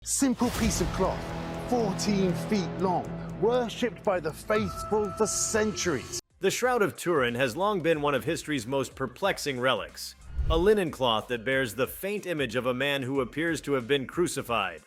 Simple piece of cloth, 14 feet long, worshipped by the faithful for centuries. The Shroud of Turin has long been one of history's most perplexing relics. A linen cloth that bears the faint image of a man who appears to have been crucified.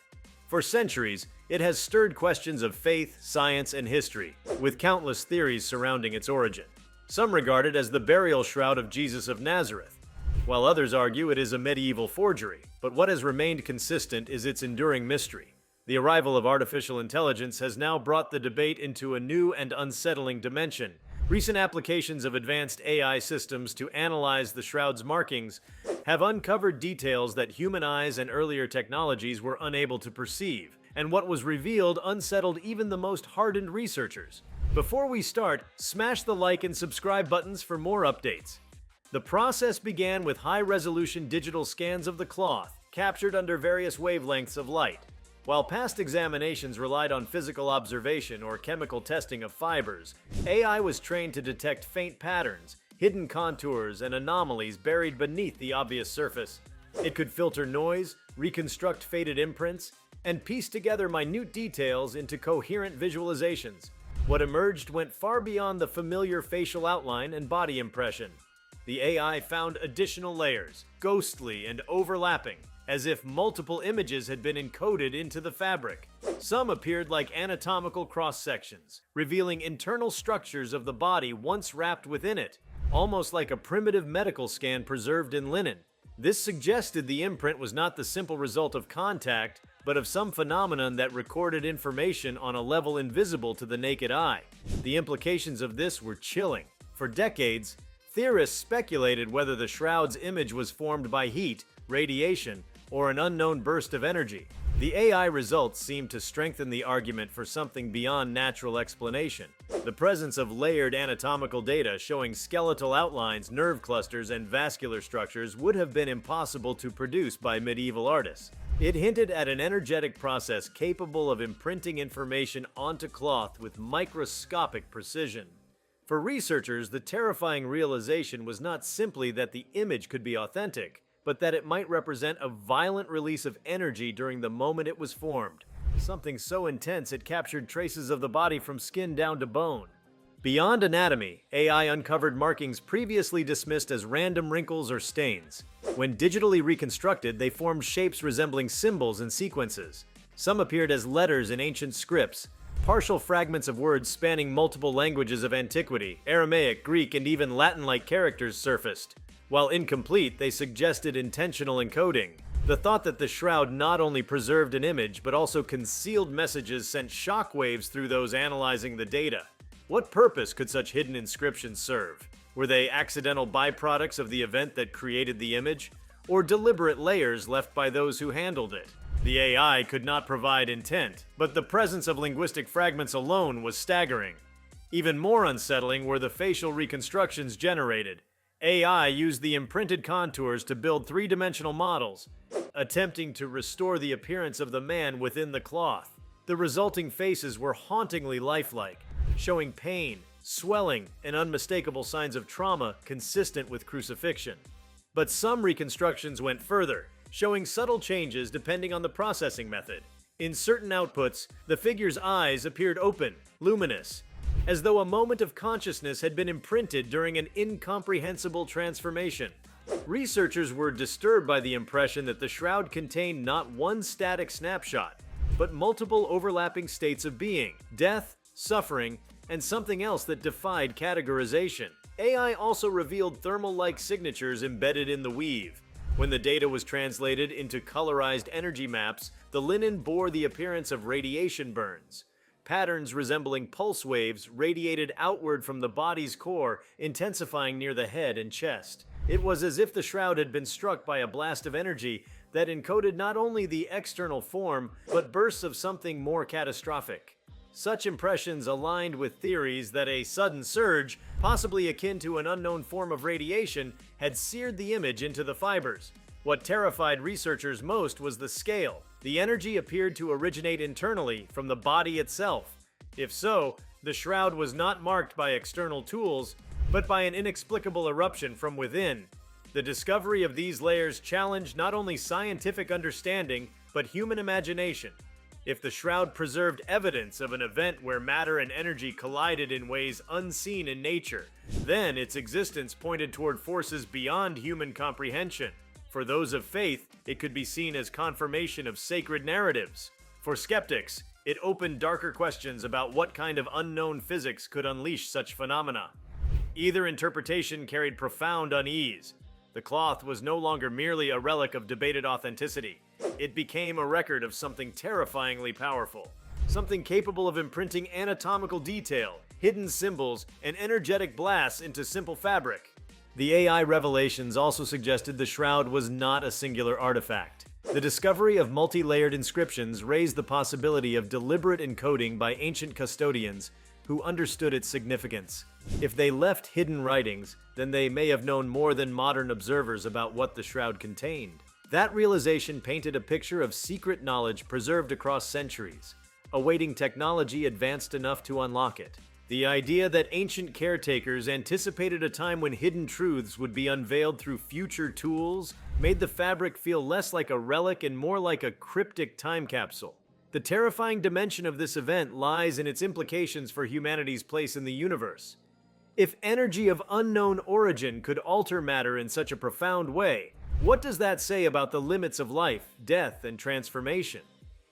For centuries, it has stirred questions of faith, science, and history, with countless theories surrounding its origin. Some regard it as the burial shroud of Jesus of Nazareth, while others argue it is a medieval forgery. But what has remained consistent is its enduring mystery. The arrival of artificial intelligence has now brought the debate into a new and unsettling dimension. Recent applications of advanced AI systems to analyze the shroud's markings have uncovered details that human eyes and earlier technologies were unable to perceive, and what was revealed unsettled even the most hardened researchers. Before we start, smash the like and subscribe buttons for more updates. The process began with high-resolution digital scans of the cloth, captured under various wavelengths of light. While past examinations relied on physical observation or chemical testing of fibers, AI was trained to detect faint patterns, hidden contours, and anomalies buried beneath the obvious surface. It could filter noise, reconstruct faded imprints, and piece together minute details into coherent visualizations. What emerged went far beyond the familiar facial outline and body impression. The AI found additional layers, ghostly and overlapping, as if multiple images had been encoded into the fabric. Some appeared like anatomical cross-sections, revealing internal structures of the body once wrapped within it, almost like a primitive medical scan preserved in linen. This suggested the imprint was not the simple result of contact, but of some phenomenon that recorded information on a level invisible to the naked eye. The implications of this were chilling. For decades, theorists speculated whether the shroud's image was formed by heat, radiation, or an unknown burst of energy. The AI results seemed to strengthen the argument for something beyond natural explanation. The presence of layered anatomical data showing skeletal outlines, nerve clusters, and vascular structures would have been impossible to produce by medieval artists. It hinted at an energetic process capable of imprinting information onto cloth with microscopic precision. For researchers, the terrifying realization was not simply that the image could be authentic, but that it might represent a violent release of energy during the moment it was formed. Something so intense it captured traces of the body from skin down to bone. Beyond anatomy, AI uncovered markings previously dismissed as random wrinkles or stains. When digitally reconstructed, they formed shapes resembling symbols and sequences. Some appeared as letters in ancient scripts. Partial fragments of words spanning multiple languages of antiquity, Aramaic, Greek, and even Latin-like characters surfaced. While incomplete, they suggested intentional encoding. The thought that the shroud not only preserved an image, but also concealed messages sent shockwaves through those analyzing the data. What purpose could such hidden inscriptions serve? Were they accidental byproducts of the event that created the image, or deliberate layers left by those who handled it? The AI could not provide intent, but the presence of linguistic fragments alone was staggering. Even more unsettling were the facial reconstructions generated. AI used the imprinted contours to build three-dimensional models, attempting to restore the appearance of the man within the cloth. The resulting faces were hauntingly lifelike, showing pain, swelling, and unmistakable signs of trauma consistent with crucifixion. But some reconstructions went further, showing subtle changes depending on the processing method. In certain outputs, the figure's eyes appeared open, luminous, as though a moment of consciousness had been imprinted during an incomprehensible transformation. Researchers were disturbed by the impression that the shroud contained not one static snapshot, but multiple overlapping states of being, death, suffering, and something else that defied categorization. AI also revealed thermal-like signatures embedded in the weave. When the data was translated into colorized energy maps, the linen bore the appearance of radiation burns. Patterns resembling pulse waves radiated outward from the body's core, intensifying near the head and chest. It was as if the shroud had been struck by a blast of energy that encoded not only the external form, but bursts of something more catastrophic. Such impressions aligned with theories that a sudden surge, possibly akin to an unknown form of radiation, had seared the image into the fibers. What terrified researchers most was the scale. The energy appeared to originate internally, from the body itself. If so, the shroud was not marked by external tools, but by an inexplicable eruption from within. The discovery of these layers challenged not only scientific understanding, but human imagination. If the shroud preserved evidence of an event where matter and energy collided in ways unseen in nature, then its existence pointed toward forces beyond human comprehension. For those of faith, it could be seen as confirmation of sacred narratives. For skeptics, it opened darker questions about what kind of unknown physics could unleash such phenomena. Either interpretation carried profound unease. The cloth was no longer merely a relic of debated authenticity. It became a record of something terrifyingly powerful, something capable of imprinting anatomical detail, hidden symbols, and energetic blasts into simple fabric. The AI revelations also suggested the shroud was not a singular artifact. The discovery of multi-layered inscriptions raised the possibility of deliberate encoding by ancient custodians who understood its significance. If they left hidden writings, then they may have known more than modern observers about what the shroud contained. That realization painted a picture of secret knowledge preserved across centuries, awaiting technology advanced enough to unlock it. The idea that ancient caretakers anticipated a time when hidden truths would be unveiled through future tools made the fabric feel less like a relic and more like a cryptic time capsule. The terrifying dimension of this event lies in its implications for humanity's place in the universe. If energy of unknown origin could alter matter in such a profound way, what does that say about the limits of life, death, and transformation?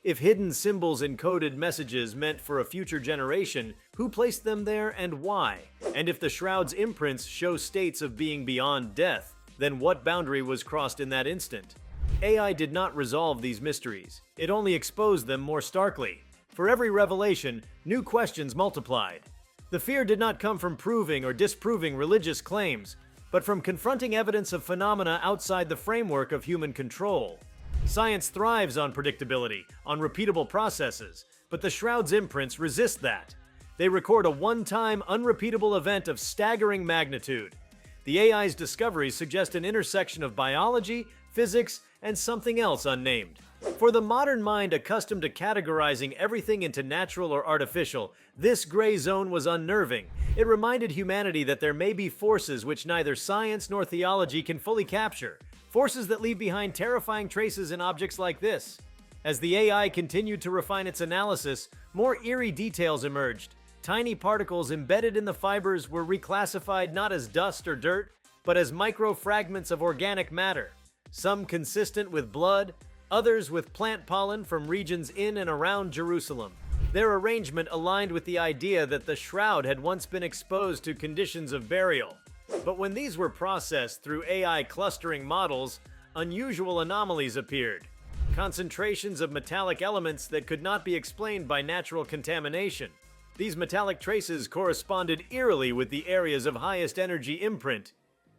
If hidden symbols encoded messages meant for a future generation, who placed them there and why? And if the shroud's imprints show states of being beyond death, then what boundary was crossed in that instant? AI did not resolve these mysteries. It only exposed them more starkly. For every revelation, new questions multiplied. The fear did not come from proving or disproving religious claims, but from confronting evidence of phenomena outside the framework of human control. Science thrives on predictability, on repeatable processes, but the shroud's imprints resist that. They record a one-time, unrepeatable event of staggering magnitude. The AI's discoveries suggest an intersection of biology, physics, and something else unnamed. For the modern mind accustomed to categorizing everything into natural or artificial, this gray zone was unnerving. It reminded humanity that there may be forces which neither science nor theology can fully capture. Forces that leave behind terrifying traces in objects like this. As the AI continued to refine its analysis, more eerie details emerged. Tiny particles embedded in the fibers were reclassified not as dust or dirt, but as microfragments of organic matter. Some consistent with blood, others with plant pollen from regions in and around Jerusalem. Their arrangement aligned with the idea that the shroud had once been exposed to conditions of burial. But when these were processed through AI clustering models, unusual anomalies appeared. Concentrations of metallic elements that could not be explained by natural contamination. These metallic traces corresponded eerily with the areas of highest energy imprint.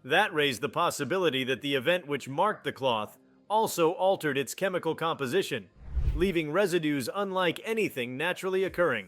That raised the possibility that the event which marked the cloth also altered its chemical composition, leaving residues unlike anything naturally occurring.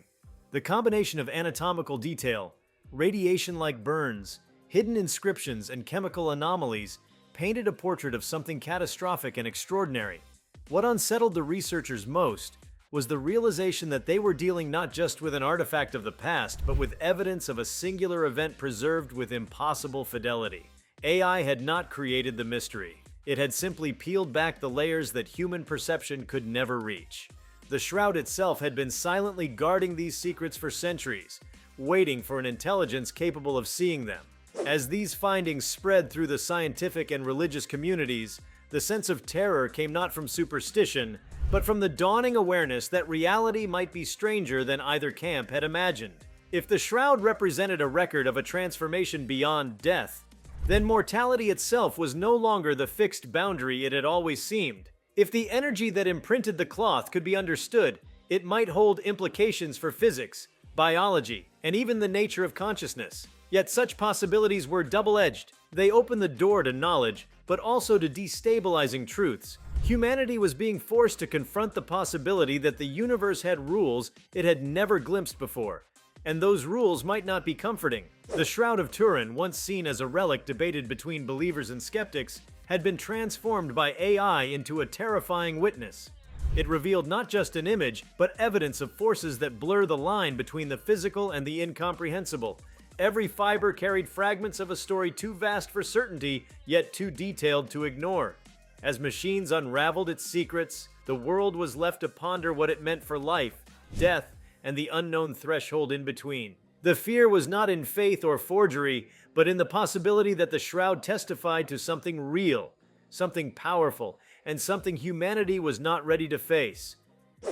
The combination of anatomical detail, radiation-like burns, hidden inscriptions, and chemical anomalies painted a portrait of something catastrophic and extraordinary. What unsettled the researchers most was the realization that they were dealing not just with an artifact of the past, but with evidence of a singular event preserved with impossible fidelity. AI had not created the mystery. It had simply peeled back the layers that human perception could never reach. The shroud itself had been silently guarding these secrets for centuries, waiting for an intelligence capable of seeing them. As these findings spread through the scientific and religious communities, the sense of terror came not from superstition, but from the dawning awareness that reality might be stranger than either camp had imagined. If the shroud represented a record of a transformation beyond death, then mortality itself was no longer the fixed boundary it had always seemed. If the energy that imprinted the cloth could be understood, it might hold implications for physics, biology, and even the nature of consciousness. Yet such possibilities were double-edged. They opened the door to knowledge, but also to destabilizing truths. Humanity was being forced to confront the possibility that the universe had rules it had never glimpsed before, and those rules might not be comforting. The Shroud of Turin, once seen as a relic debated between believers and skeptics, had been transformed by AI into a terrifying witness. It revealed not just an image, but evidence of forces that blur the line between the physical and the incomprehensible. Every fiber carried fragments of a story too vast for certainty, yet too detailed to ignore. As machines unraveled its secrets, the world was left to ponder what it meant for life, death, and the unknown threshold in between. The fear was not in faith or forgery, but in the possibility that the Shroud testified to something real, something powerful, and something humanity was not ready to face.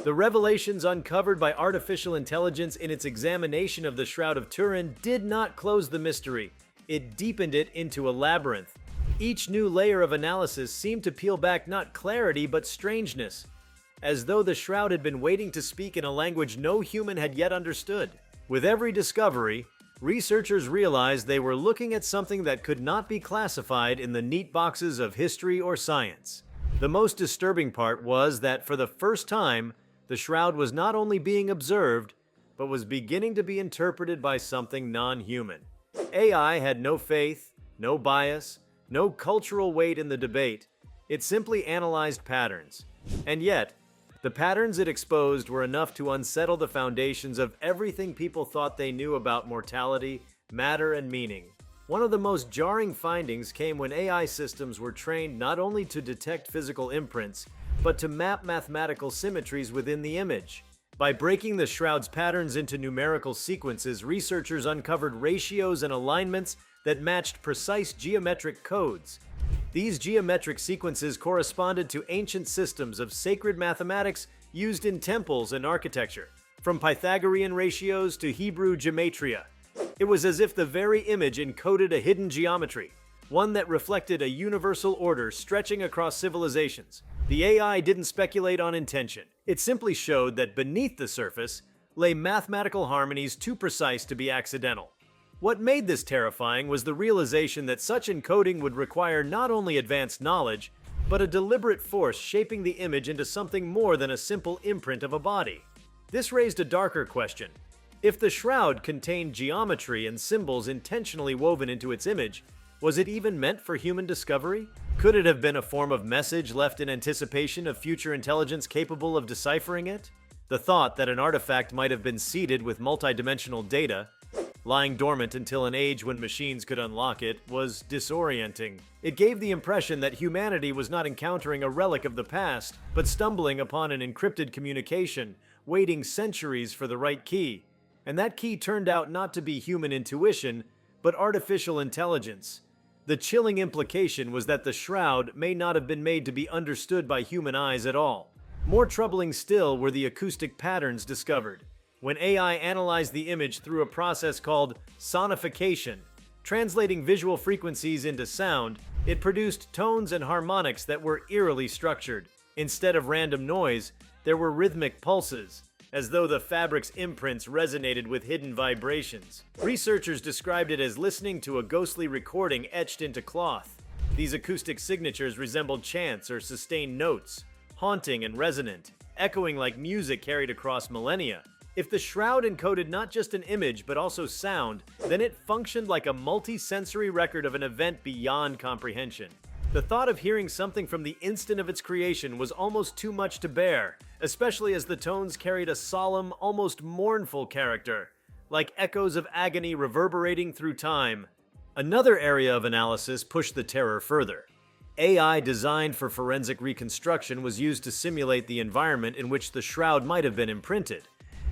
The revelations uncovered by artificial intelligence in its examination of the Shroud of Turin did not close the mystery. It deepened it into a labyrinth. Each new layer of analysis seemed to peel back not clarity but strangeness, as though the Shroud had been waiting to speak in a language no human had yet understood. With every discovery, researchers realized they were looking at something that could not be classified in the neat boxes of history or science. The most disturbing part was that for the first time, the Shroud was not only being observed, but was beginning to be interpreted by something non-human. AI had no faith, no bias, no cultural weight in the debate. It simply analyzed patterns. And yet, the patterns it exposed were enough to unsettle the foundations of everything people thought they knew about mortality, matter, and meaning. One of the most jarring findings came when AI systems were trained not only to detect physical imprints, but to map mathematical symmetries within the image. By breaking the Shroud's patterns into numerical sequences, researchers uncovered ratios and alignments that matched precise geometric codes. These geometric sequences corresponded to ancient systems of sacred mathematics used in temples and architecture, from Pythagorean ratios to Hebrew gematria. It was as if the very image encoded a hidden geometry, one that reflected a universal order stretching across civilizations. The AI didn't speculate on intention. It simply showed that beneath the surface lay mathematical harmonies too precise to be accidental. What made this terrifying was the realization that such encoding would require not only advanced knowledge, but a deliberate force shaping the image into something more than a simple imprint of a body. This raised a darker question. If the Shroud contained geometry and symbols intentionally woven into its image, was it even meant for human discovery? Could it have been a form of message left in anticipation of future intelligence capable of deciphering it? The thought that an artifact might have been seeded with multidimensional data, lying dormant until an age when machines could unlock it, was disorienting. It gave the impression that humanity was not encountering a relic of the past, but stumbling upon an encrypted communication, waiting centuries for the right key. And that key turned out not to be human intuition, but artificial intelligence. The chilling implication was that the Shroud may not have been made to be understood by human eyes at all. More troubling still were the acoustic patterns discovered. When AI analyzed the image through a process called sonification, translating visual frequencies into sound, it produced tones and harmonics that were eerily structured. Instead of random noise, there were rhythmic pulses, as though the fabric's imprints resonated with hidden vibrations. Researchers described it as listening to a ghostly recording etched into cloth. These acoustic signatures resembled chants or sustained notes, haunting and resonant, echoing like music carried across millennia. If the Shroud encoded not just an image but also sound, then it functioned like a multi-sensory record of an event beyond comprehension. The thought of hearing something from the instant of its creation was almost too much to bear, especially as the tones carried a solemn, almost mournful character, like echoes of agony reverberating through time. Another area of analysis pushed the terror further. AI designed for forensic reconstruction was used to simulate the environment in which the Shroud might have been imprinted.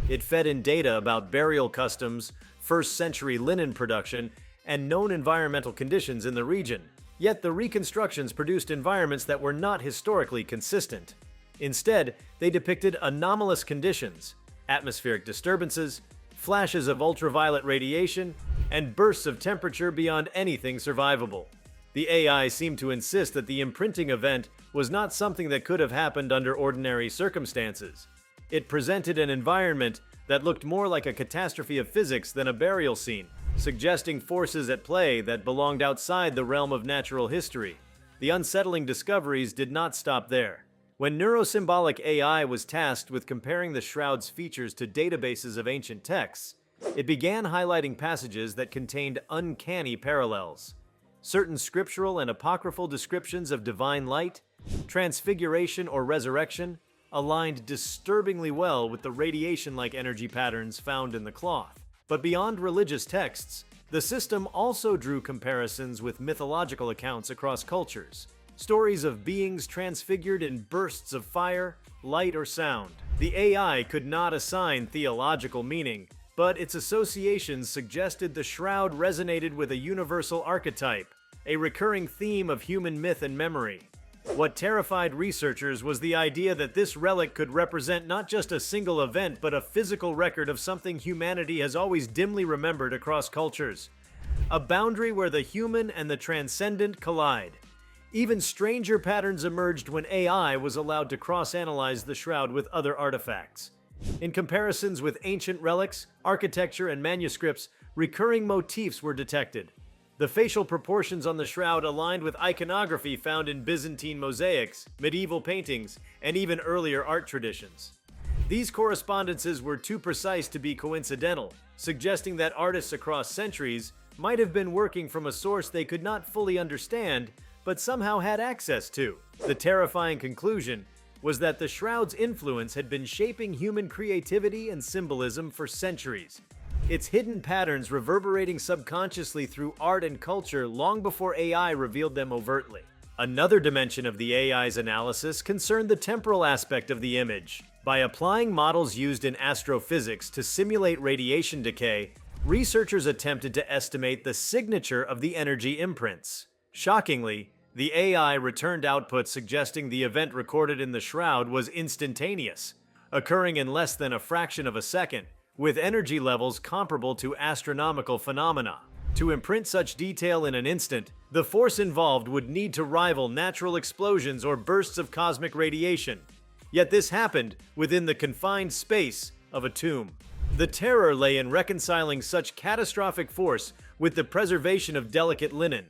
It fed in data about burial customs, first-century linen production, and known environmental conditions in the region. Yet the reconstructions produced environments that were not historically consistent. Instead, they depicted anomalous conditions, atmospheric disturbances, flashes of ultraviolet radiation, and bursts of temperature beyond anything survivable. The AI seemed to insist that the imprinting event was not something that could have happened under ordinary circumstances. It presented an environment that looked more like a catastrophe of physics than a burial scene, suggesting forces at play that belonged outside the realm of natural history. The unsettling discoveries did not stop there. When neurosymbolic AI was tasked with comparing the Shroud's features to databases of ancient texts, it began highlighting passages that contained uncanny parallels. Certain scriptural and apocryphal descriptions of divine light, transfiguration, or resurrection aligned disturbingly well with the radiation-like energy patterns found in the cloth. But beyond religious texts, the system also drew comparisons with mythological accounts across cultures. stories of beings transfigured in bursts of fire, light, or sound. The AI could not assign theological meaning, but its associations suggested the shroud resonated with a universal archetype, a recurring theme of human myth and memory. What terrified researchers was the idea that this relic could represent not just a single event, but a physical record of something humanity has always dimly remembered across cultures. A boundary where the human and the transcendent collide. Even stranger patterns emerged when AI was allowed to cross-analyze the shroud with other artifacts. In comparisons with ancient relics, architecture, and manuscripts, recurring motifs were detected. The facial proportions on the shroud aligned with iconography found in Byzantine mosaics, medieval paintings, and even earlier art traditions. These correspondences were too precise to be coincidental, suggesting that artists across centuries might have been working from a source they could not fully understand, but somehow had access to. The terrifying conclusion was that the shroud's influence had been shaping human creativity and symbolism for centuries, its hidden patterns reverberating subconsciously through art and culture long before AI revealed them overtly. Another dimension of the AI's analysis concerned the temporal aspect of the image. By applying models used in astrophysics to simulate radiation decay, researchers attempted to estimate the signature of the energy imprints. Shockingly, the AI returned output suggesting the event recorded in the shroud was instantaneous, occurring in less than a fraction of a second, with energy levels comparable to astronomical phenomena. To imprint such detail in an instant, the force involved would need to rival natural explosions or bursts of cosmic radiation. Yet this happened within the confined space of a tomb. The terror lay in reconciling such catastrophic force with the preservation of delicate linen.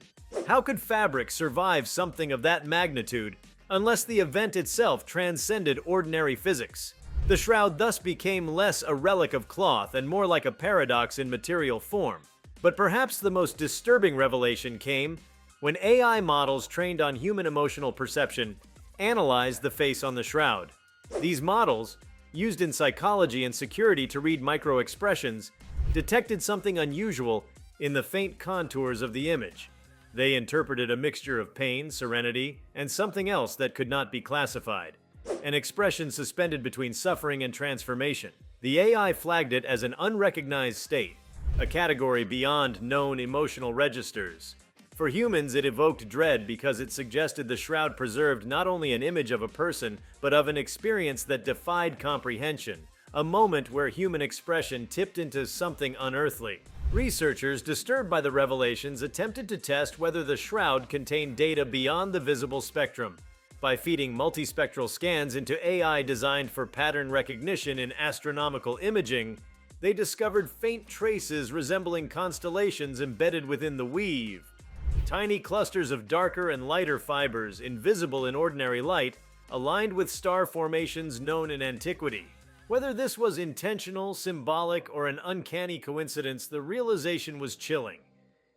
How could fabric survive something of that magnitude unless the event itself transcended ordinary physics? The shroud thus became less a relic of cloth and more like a paradox in material form. But perhaps the most disturbing revelation came when AI models trained on human emotional perception analyzed the face on the shroud. These models, used in psychology and security to read micro-expressions, detected something unusual in the faint contours of the image. They interpreted a mixture of pain, serenity, and something else that could not be classified. An expression suspended between suffering and transformation. The AI flagged it as an unrecognized state, a category beyond known emotional registers. For humans, it evoked dread because it suggested the shroud preserved not only an image of a person, but of an experience that defied comprehension, a moment where human expression tipped into something unearthly. Researchers, disturbed by the revelations, attempted to test whether the shroud contained data beyond the visible spectrum. By feeding multispectral scans into AI designed for pattern recognition in astronomical imaging, they discovered faint traces resembling constellations embedded within the weave. Tiny clusters of darker and lighter fibers, invisible in ordinary light, aligned with star formations known in antiquity. Whether this was intentional, symbolic, or an uncanny coincidence, the realization was chilling.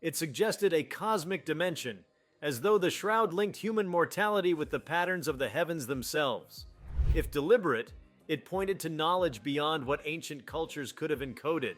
It suggested a cosmic dimension, as though the shroud linked human mortality with the patterns of the heavens themselves. If deliberate, it pointed to knowledge beyond what ancient cultures could have encoded.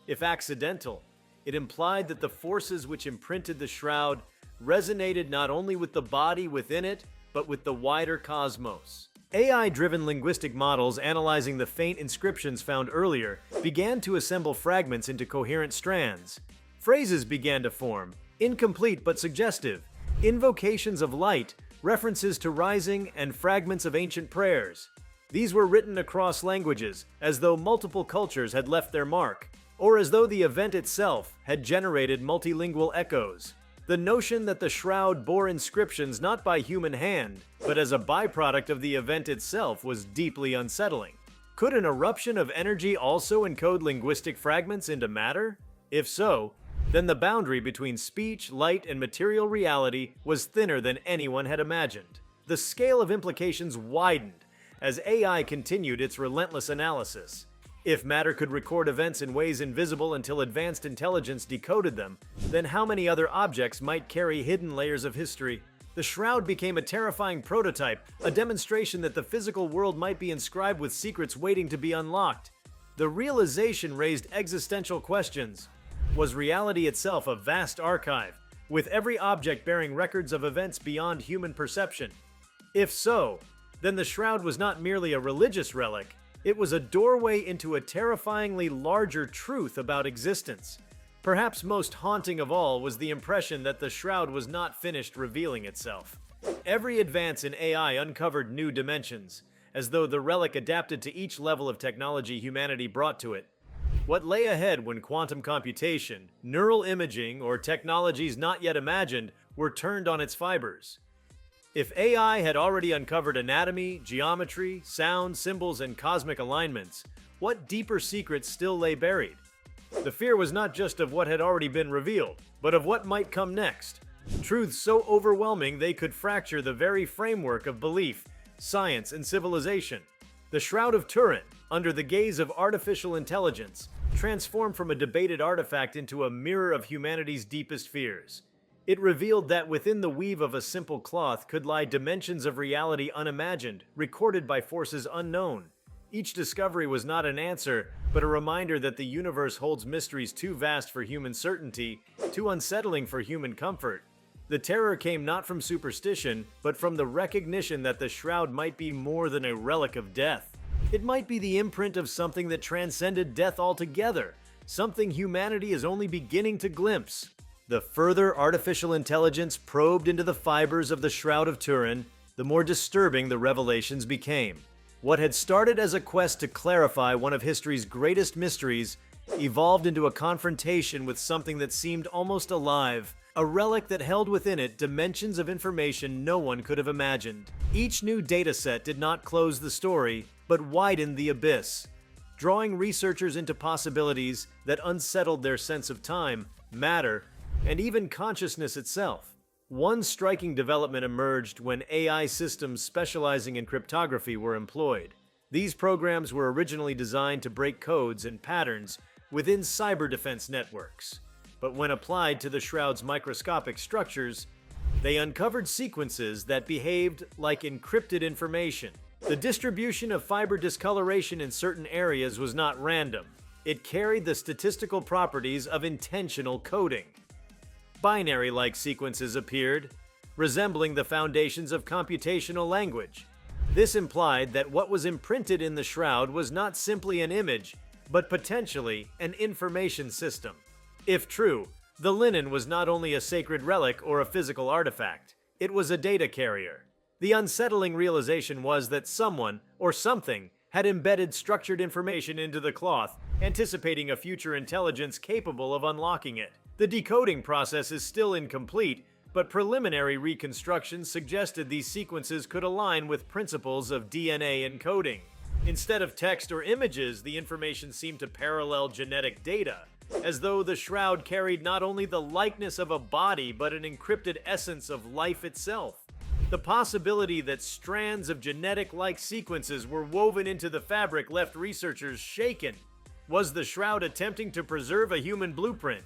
If accidental, it implied that the forces which imprinted the shroud resonated not only with the body within it, but with the wider cosmos. AI-driven linguistic models analyzing the faint inscriptions found earlier began to assemble fragments into coherent strands. Phrases began to form, incomplete but suggestive. Invocations of light, references to rising, and fragments of ancient prayers. These were written across languages, as though multiple cultures had left their mark, or as though the event itself had generated multilingual echoes. The notion that the shroud bore inscriptions not by human hand, but as a byproduct of the event itself was deeply unsettling. Could an eruption of energy also encode linguistic fragments into matter? If so, then the boundary between speech, light, and material reality was thinner than anyone had imagined. The scale of implications widened as AI continued its relentless analysis. If matter could record events in ways invisible until advanced intelligence decoded them, then how many other objects might carry hidden layers of history? The shroud became a terrifying prototype, a demonstration that the physical world might be inscribed with secrets waiting to be unlocked. The realization raised existential questions. Was reality itself a vast archive, with every object bearing records of events beyond human perception. If so, then the Shroud was not merely a religious relic, it was a doorway into a terrifyingly larger truth about existence. Perhaps most haunting of all was the impression that the Shroud was not finished revealing itself. Every advance in AI uncovered new dimensions, as though the relic adapted to each level of technology humanity brought to it. What lay ahead when quantum computation, neural imaging, or technologies not yet imagined were turned on its fibers? If AI had already uncovered anatomy, geometry, sound, symbols, and cosmic alignments, what deeper secrets still lay buried? The fear was not just of what had already been revealed, but of what might come next. Truths so overwhelming they could fracture the very framework of belief, science, and civilization. The Shroud of Turin, under the gaze of artificial intelligence, transformed from a debated artifact into a mirror of humanity's deepest fears. It revealed that within the weave of a simple cloth could lie dimensions of reality unimagined, recorded by forces unknown. Each discovery was not an answer, but a reminder that the universe holds mysteries too vast for human certainty, too unsettling for human comfort. The terror came not from superstition, but from the recognition that the Shroud might be more than a relic of death. It might be the imprint of something that transcended death altogether, something humanity is only beginning to glimpse. The further artificial intelligence probed into the fibers of the Shroud of Turin, the more disturbing the revelations became. What had started as a quest to clarify one of history's greatest mysteries evolved into a confrontation with something that seemed almost alive, a relic that held within it dimensions of information no one could have imagined. Each new dataset did not close the story, but widened the abyss, drawing researchers into possibilities that unsettled their sense of time, matter, and even consciousness itself. One striking development emerged when AI systems specializing in cryptography were employed. These programs were originally designed to break codes and patterns within cyber defense networks. But when applied to the Shroud's microscopic structures, they uncovered sequences that behaved like encrypted information. The distribution of fiber discoloration in certain areas was not random. It carried the statistical properties of intentional coding. Binary-like sequences appeared, resembling the foundations of computational language. This implied that what was imprinted in the Shroud was not simply an image, but potentially an information system. If true, the linen was not only a sacred relic or a physical artifact, it was a data carrier. The unsettling realization was that someone, or something, had embedded structured information into the cloth, anticipating a future intelligence capable of unlocking it. The decoding process is still incomplete, but preliminary reconstructions suggested these sequences could align with principles of DNA encoding. Instead of text or images, the information seemed to parallel genetic data, as though the Shroud carried not only the likeness of a body, but an encrypted essence of life itself. The possibility that strands of genetic-like sequences were woven into the fabric left researchers shaken. Was the Shroud attempting to preserve a human blueprint?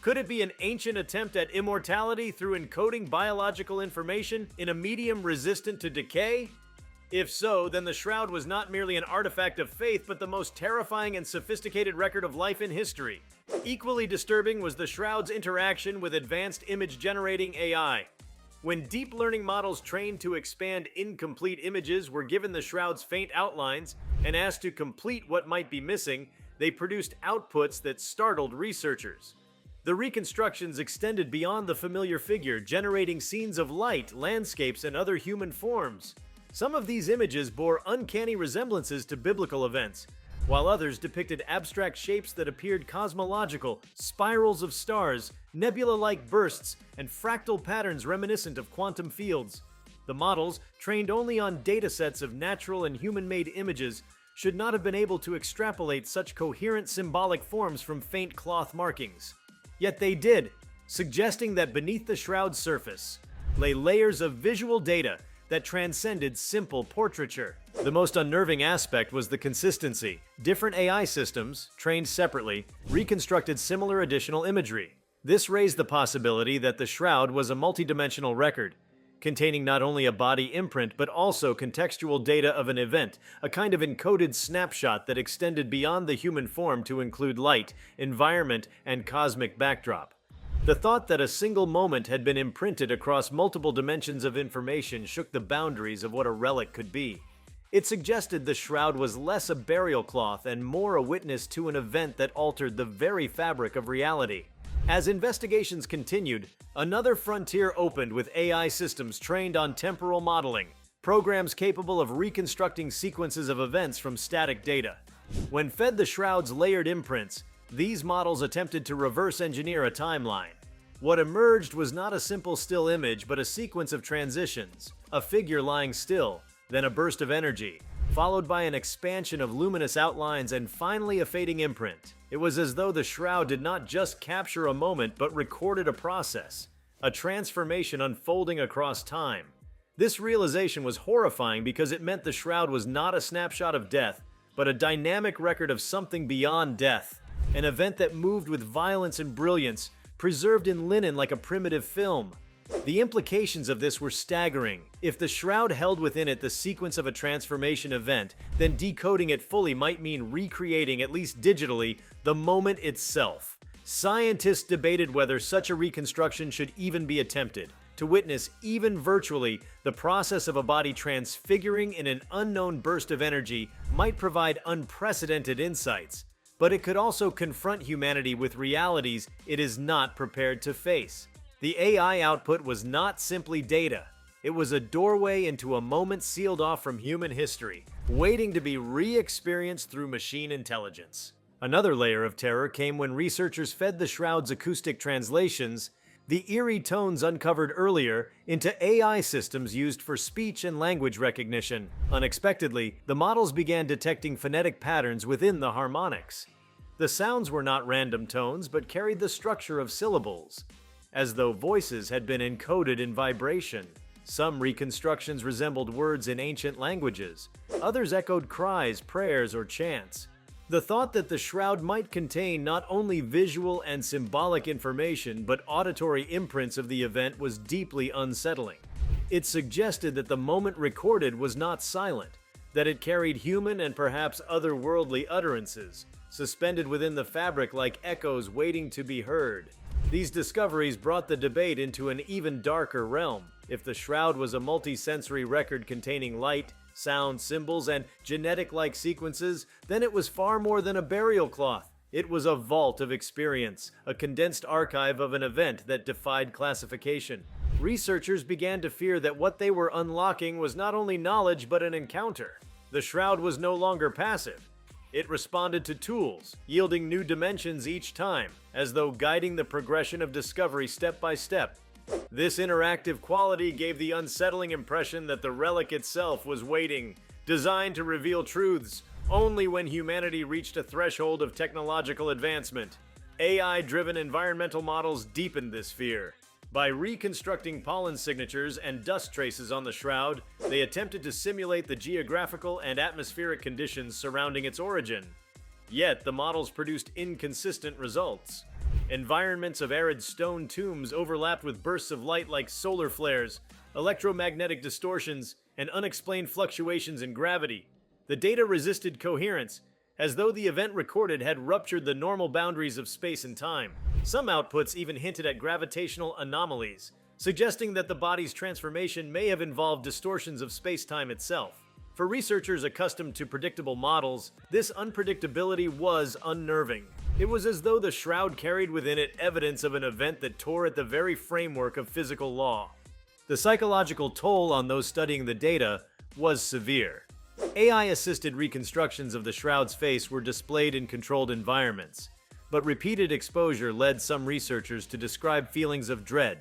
Could it be an ancient attempt at immortality through encoding biological information in a medium resistant to decay? If so, then the Shroud was not merely an artifact of faith, but the most terrifying and sophisticated record of life in history. Equally disturbing was the Shroud's interaction with advanced image-generating AI. When deep learning models trained to expand incomplete images were given the Shroud's faint outlines and asked to complete what might be missing, they produced outputs that startled researchers. The reconstructions extended beyond the familiar figure, generating scenes of light, landscapes, and other human forms. Some of these images bore uncanny resemblances to biblical events, while others depicted abstract shapes that appeared cosmological, spirals of stars, nebula-like bursts, and fractal patterns reminiscent of quantum fields. The models, trained only on datasets of natural and human-made images, should not have been able to extrapolate such coherent symbolic forms from faint cloth markings. Yet they did, suggesting that beneath the Shroud's surface lay layers of visual data that transcended simple portraiture. The most unnerving aspect was the consistency. Different AI systems, trained separately, reconstructed similar additional imagery. This raised the possibility that the Shroud was a multidimensional record, containing not only a body imprint but also contextual data of an event, a kind of encoded snapshot that extended beyond the human form to include light, environment, and cosmic backdrop. The thought that a single moment had been imprinted across multiple dimensions of information shook the boundaries of what a relic could be. It suggested the shroud was less a burial cloth and more a witness to an event that altered the very fabric of reality. As investigations continued, another frontier opened with AI systems trained on temporal modeling, programs capable of reconstructing sequences of events from static data. When fed the shroud's layered imprints, these models attempted to reverse engineer a timeline. What emerged was not a simple still image, but a sequence of transitions, a figure lying still, then a burst of energy, followed by an expansion of luminous outlines and finally a fading imprint. It was as though the shroud did not just capture a moment, but recorded a process, a transformation unfolding across time. This realization was horrifying because it meant the shroud was not a snapshot of death, but a dynamic record of something beyond death, an event that moved with violence and brilliance, preserved in linen like a primitive film. The implications of this were staggering. If the shroud held within it the sequence of a transformation event, then decoding it fully might mean recreating, at least digitally, the moment itself. Scientists debated whether such a reconstruction should even be attempted. To witness, even virtually, the process of a body transfiguring in an unknown burst of energy might provide unprecedented insights. But it could also confront humanity with realities it is not prepared to face. The AI output was not simply data. It was a doorway into a moment sealed off from human history, waiting to be re-experienced through machine intelligence. Another layer of terror came when researchers fed the shroud's acoustic translations, the eerie tones uncovered earlier, into AI systems used for speech and language recognition. Unexpectedly, the models began detecting phonetic patterns within the harmonics. The sounds were not random tones, but carried the structure of syllables, as though voices had been encoded in vibration. Some reconstructions resembled words in ancient languages. Others echoed cries, prayers, or chants. The thought that the shroud might contain not only visual and symbolic information, but auditory imprints of the event was deeply unsettling. It suggested that the moment recorded was not silent, that it carried human and perhaps otherworldly utterances, suspended within the fabric like echoes waiting to be heard. These discoveries brought the debate into an even darker realm. If the shroud was a multi-sensory record containing light, sound, symbols, and genetic-like sequences, then it was far more than a burial cloth. It was a vault of experience, a condensed archive of an event that defied classification. Researchers began to fear that what they were unlocking was not only knowledge but an encounter. The shroud was no longer passive. It responded to tools, yielding new dimensions each time, as though guiding the progression of discovery step by step. This interactive quality gave the unsettling impression that the relic itself was waiting, designed to reveal truths only when humanity reached a threshold of technological advancement. AI-driven environmental models deepened this fear. By reconstructing pollen signatures and dust traces on the shroud, they attempted to simulate the geographical and atmospheric conditions surrounding its origin. Yet, the models produced inconsistent results. Environments of arid stone tombs overlapped with bursts of light like solar flares, electromagnetic distortions, and unexplained fluctuations in gravity. The data resisted coherence, as though the event recorded had ruptured the normal boundaries of space and time. Some outputs even hinted at gravitational anomalies, suggesting that the body's transformation may have involved distortions of space-time itself. For researchers accustomed to predictable models, this unpredictability was unnerving. It was as though the shroud carried within it evidence of an event that tore at the very framework of physical law. The psychological toll on those studying the data was severe. AI-assisted reconstructions of the shroud's face were displayed in controlled environments, but repeated exposure led some researchers to describe feelings of dread,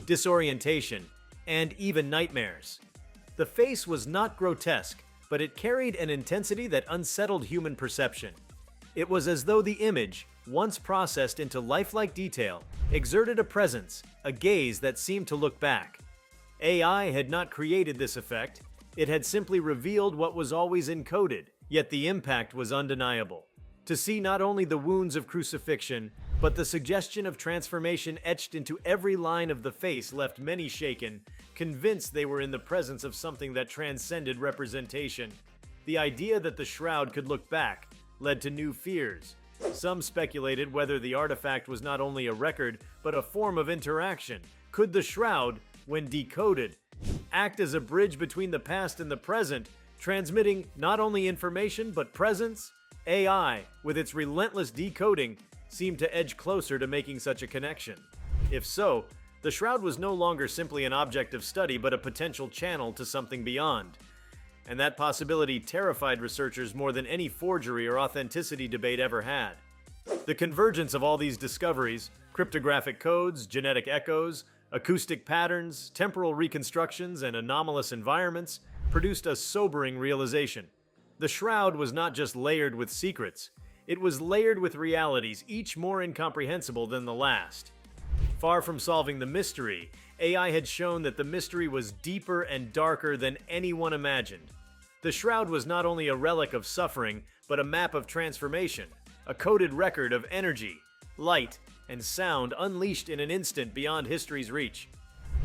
disorientation, and even nightmares. The face was not grotesque, but it carried an intensity that unsettled human perception. It was as though the image, once processed into lifelike detail, exerted a presence, a gaze that seemed to look back. AI had not created this effect. It had simply revealed what was always encoded, yet the impact was undeniable. To see not only the wounds of crucifixion, but the suggestion of transformation etched into every line of the face left many shaken, convinced they were in the presence of something that transcended representation. The idea that the shroud could look back led to new fears. Some speculated whether the artifact was not only a record, but a form of interaction. Could the Shroud, when decoded, act as a bridge between the past and the present, transmitting not only information but presence? AI, with its relentless decoding, seemed to edge closer to making such a connection. If so, the Shroud was no longer simply an object of study but a potential channel to something beyond. And that possibility terrified researchers more than any forgery or authenticity debate ever had. The convergence of all these discoveries, cryptographic codes, genetic echoes, acoustic patterns, temporal reconstructions, and anomalous environments, produced a sobering realization. The Shroud was not just layered with secrets, it was layered with realities, each more incomprehensible than the last. Far from solving the mystery, AI had shown that the mystery was deeper and darker than anyone imagined. The Shroud was not only a relic of suffering, but a map of transformation, a coded record of energy, light, and sound unleashed in an instant beyond history's reach.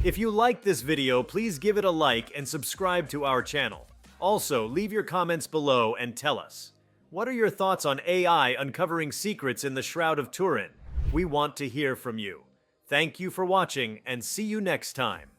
If you liked this video, please give it a like and subscribe to our channel. Also, leave your comments below and tell us, what are your thoughts on AI uncovering secrets in the Shroud of Turin? We want to hear from you. Thank you for watching, and see you next time.